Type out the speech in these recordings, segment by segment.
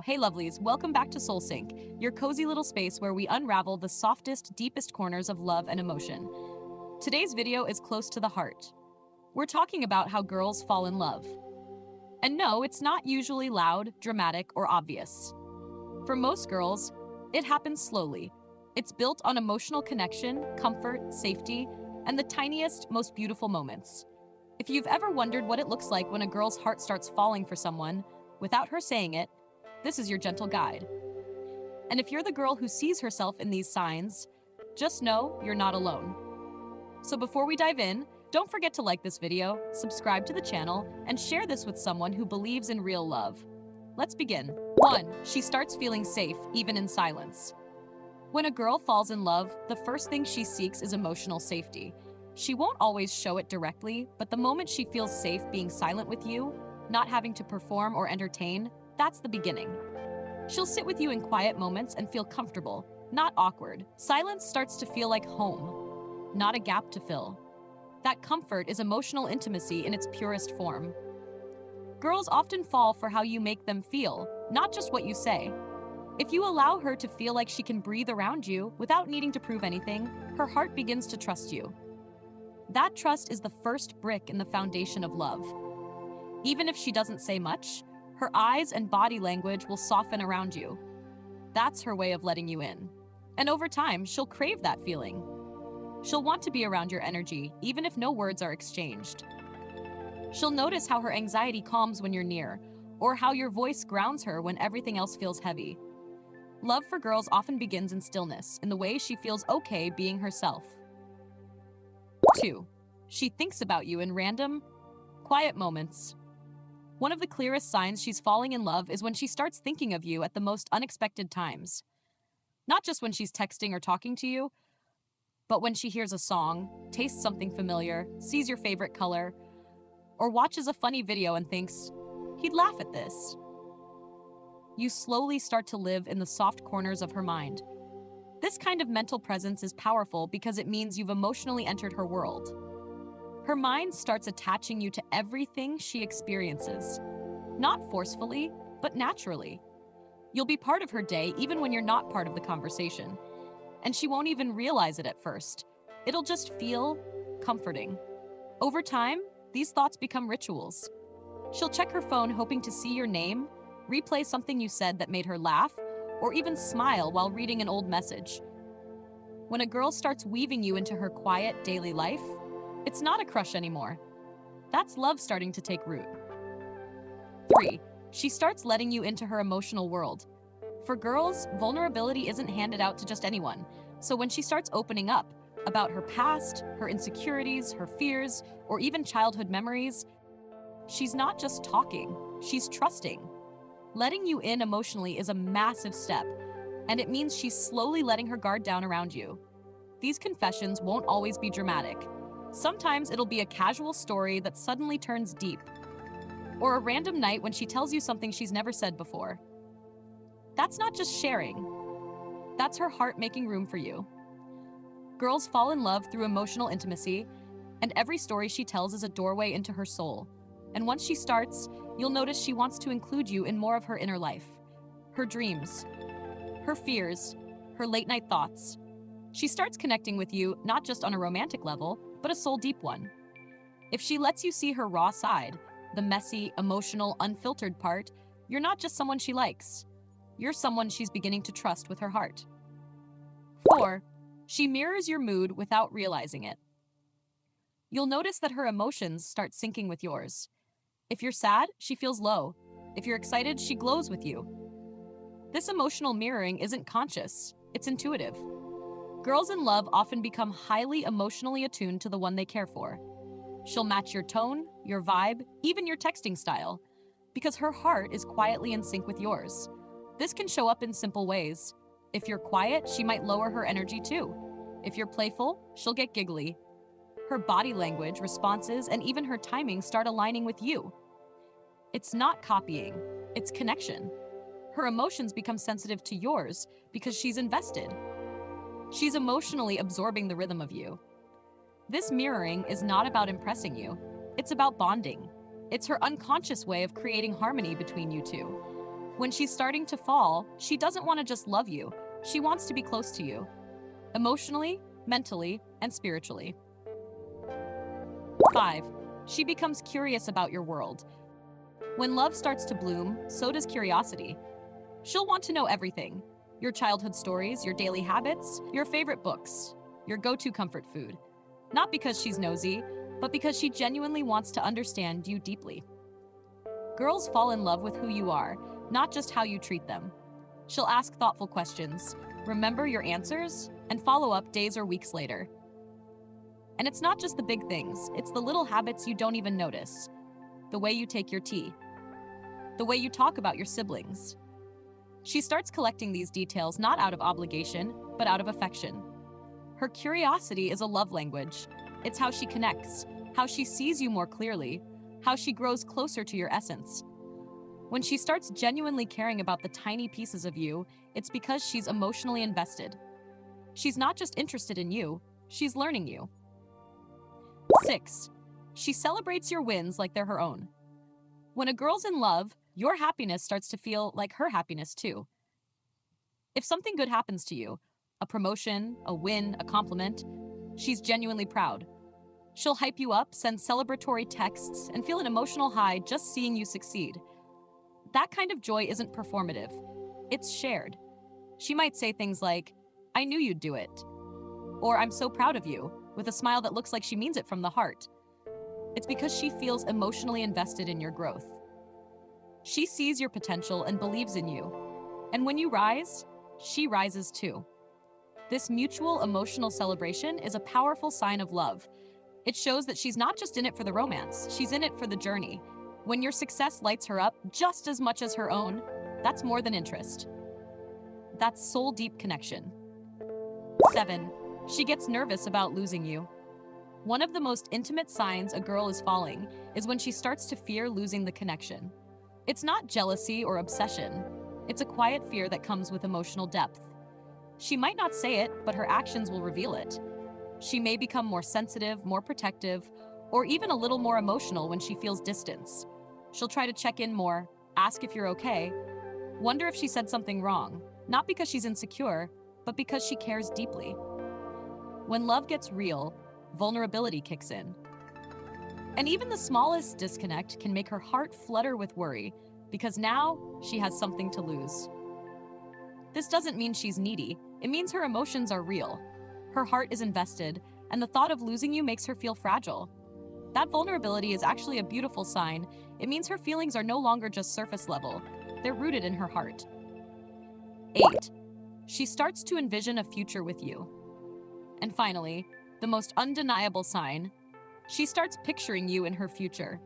Hey lovelies, welcome back to SoulSync, your cozy little space where we unravel the softest, deepest corners of love and emotion. Today's video is close to the heart. We're talking about how girls fall in love. And no, it's not usually loud, dramatic, or obvious. For most girls, it happens slowly. It's built on emotional connection, comfort, safety, and the tiniest, most beautiful moments. If you've ever wondered what it looks like when a girl's heart starts falling for someone, without her saying it, this is your gentle guide. And if you're the girl who sees herself in these signs, just know you're not alone. So before we dive in, don't forget to like this video, subscribe to the channel, and share this with someone who believes in real love. Let's begin. 1. She starts feeling safe, even in silence. When a girl falls in love, the first thing she seeks is emotional safety. She won't always show it directly, but the moment she feels safe being silent with you, not having to perform or entertain, that's the beginning. She'll sit with you in quiet moments and feel comfortable, not awkward. Silence starts to feel like home, not a gap to fill. That comfort is emotional intimacy in its purest form. Girls often fall for how you make them feel, not just what you say. If you allow her to feel like she can breathe around you without needing to prove anything, her heart begins to trust you. That trust is the first brick in the foundation of love. Even if she doesn't say much, her eyes and body language will soften around you. That's her way of letting you in. And over time, she'll crave that feeling. She'll want to be around your energy, even if no words are exchanged. She'll notice how her anxiety calms when you're near, or how your voice grounds her when everything else feels heavy. Love for girls often begins in stillness, in the way she feels okay being herself. 2. She thinks about you in random, quiet moments. One of the clearest signs she's falling in love is when she starts thinking of you at the most unexpected times. Not just when she's texting or talking to you, but when she hears a song, tastes something familiar, sees your favorite color, or watches a funny video and thinks, he'd laugh at this. You slowly start to live in the soft corners of her mind. This kind of mental presence is powerful because it means you've emotionally entered her world. Her mind starts attaching you to everything she experiences. Not forcefully, but naturally. You'll be part of her day even when you're not part of the conversation. And she won't even realize it at first. It'll just feel comforting. Over time, these thoughts become rituals. She'll check her phone hoping to see your name, replay something you said that made her laugh, or even smile while reading an old message. When a girl starts weaving you into her quiet daily life, it's not a crush anymore. That's love starting to take root. 3. She starts letting you into her emotional world. For girls, vulnerability isn't handed out to just anyone. So when she starts opening up about her past, her insecurities, her fears, or even childhood memories, she's not just talking, she's trusting. Letting you in emotionally is a massive step, and it means she's slowly letting her guard down around you. These confessions won't always be dramatic. Sometimes it'll be a casual story that suddenly turns deep, or a random night when she tells you something she's never said before. That's not just sharing. That's her heart making room for you. Girls fall in love through emotional intimacy, and every story she tells is a doorway into her soul. And once she starts, you'll notice she wants to include you in more of her inner life. Her dreams, her fears, her late-night thoughts. She starts connecting with you not just on a romantic level, but a soul-deep one. If she lets you see her raw side, the messy, emotional, unfiltered part, you're not just someone she likes. You're someone she's beginning to trust with her heart. 4. She mirrors your mood without realizing it. You'll notice that her emotions start syncing with yours. If you're sad, she feels low. If you're excited, she glows with you. This emotional mirroring isn't conscious, it's intuitive. Girls in love often become highly emotionally attuned to the one they care for. She'll match your tone, your vibe, even your texting style, because her heart is quietly in sync with yours. This can show up in simple ways. If you're quiet, she might lower her energy too. If you're playful, she'll get giggly. Her body language, responses, and even her timing start aligning with you. It's not copying, it's connection. Her emotions become sensitive to yours because she's invested. She's emotionally absorbing the rhythm of you. This mirroring is not about impressing you, it's about bonding. It's her unconscious way of creating harmony between you two. When she's starting to fall, she doesn't want to just love you. She wants to be close to you, emotionally, mentally, and spiritually. 5. She becomes curious about your world. When love starts to bloom, so does curiosity. She'll want to know everything. Your childhood stories, your daily habits, your favorite books, your go-to comfort food. Not because she's nosy, but because she genuinely wants to understand you deeply. Girls fall in love with who you are, not just how you treat them. She'll ask thoughtful questions, remember your answers, and follow up days or weeks later. And it's not just the big things, it's the little habits you don't even notice. The way you take your tea. The way you talk about your siblings. She starts collecting these details not out of obligation, but out of affection. Her curiosity is a love language. It's how she connects, how she sees you more clearly, how she grows closer to your essence. When she starts genuinely caring about the tiny pieces of you, it's because she's emotionally invested. She's not just interested in you, she's learning you. 6. She celebrates your wins like they're her own. When a girl's in love, your happiness starts to feel like her happiness too. If something good happens to you, a promotion, a win, a compliment, she's genuinely proud. She'll hype you up, send celebratory texts, and feel an emotional high just seeing you succeed. That kind of joy isn't performative. It's shared. She might say things like, "I knew you'd do it," or "I'm so proud of you," with a smile that looks like she means it from the heart. It's because she feels emotionally invested in your growth. She sees your potential and believes in you. And when you rise, she rises too. This mutual emotional celebration is a powerful sign of love. It shows that she's not just in it for the romance, she's in it for the journey. When your success lights her up just as much as her own, that's more than interest. That's soul-deep connection. 7. She gets nervous about losing you. One of the most intimate signs a girl is falling is when she starts to fear losing the connection. It's not jealousy or obsession. It's a quiet fear that comes with emotional depth. She might not say it, but her actions will reveal it. She may become more sensitive, more protective, or even a little more emotional when she feels distance. She'll try to check in more, ask if you're okay, wonder if she said something wrong, not because she's insecure, but because she cares deeply. When love gets real, vulnerability kicks in. And even the smallest disconnect can make her heart flutter with worry, because now she has something to lose. This doesn't mean she's needy. It means her emotions are real. Her heart is invested, and the thought of losing you makes her feel fragile. That vulnerability is actually a beautiful sign. It means her feelings are no longer just surface level. They're rooted in her heart. 8. She starts to envision a future with you. And finally, the most undeniable sign, she starts picturing you in her future.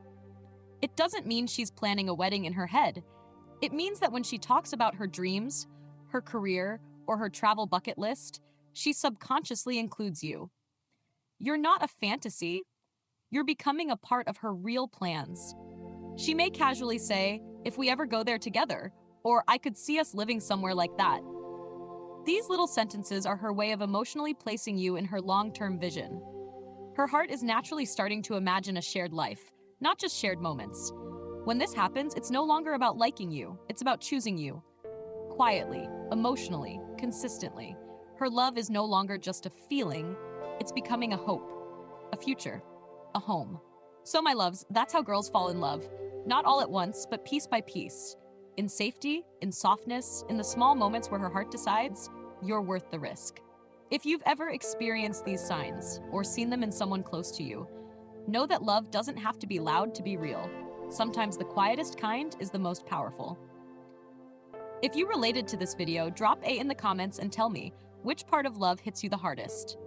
It doesn't mean she's planning a wedding in her head. It means that when she talks about her dreams, her career, or her travel bucket list, she subconsciously includes you. You're not a fantasy. You're becoming a part of her real plans. She may casually say, "If we ever go there together," or "I could see us living somewhere like that." These little sentences are her way of emotionally placing you in her long-term vision. Her heart is naturally starting to imagine a shared life, not just shared moments. When this happens, it's no longer about liking you, it's about choosing you. Quietly, emotionally, consistently. Her love is no longer just a feeling, it's becoming a hope, a future, a home. So my loves, that's how girls fall in love. Not all at once, but piece by piece. In safety, in softness, in the small moments where her heart decides, you're worth the risk. If you've ever experienced these signs, or seen them in someone close to you, know that love doesn't have to be loud to be real. Sometimes the quietest kind is the most powerful. If you related to this video, drop A in the comments and tell me, which part of love hits you the hardest?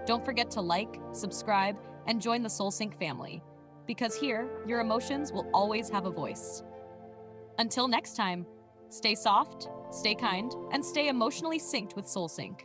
Don't forget to like, subscribe, and join the SoulSync family, because here, your emotions will always have a voice. Until next time, stay soft, stay kind, and stay emotionally synced with SoulSync.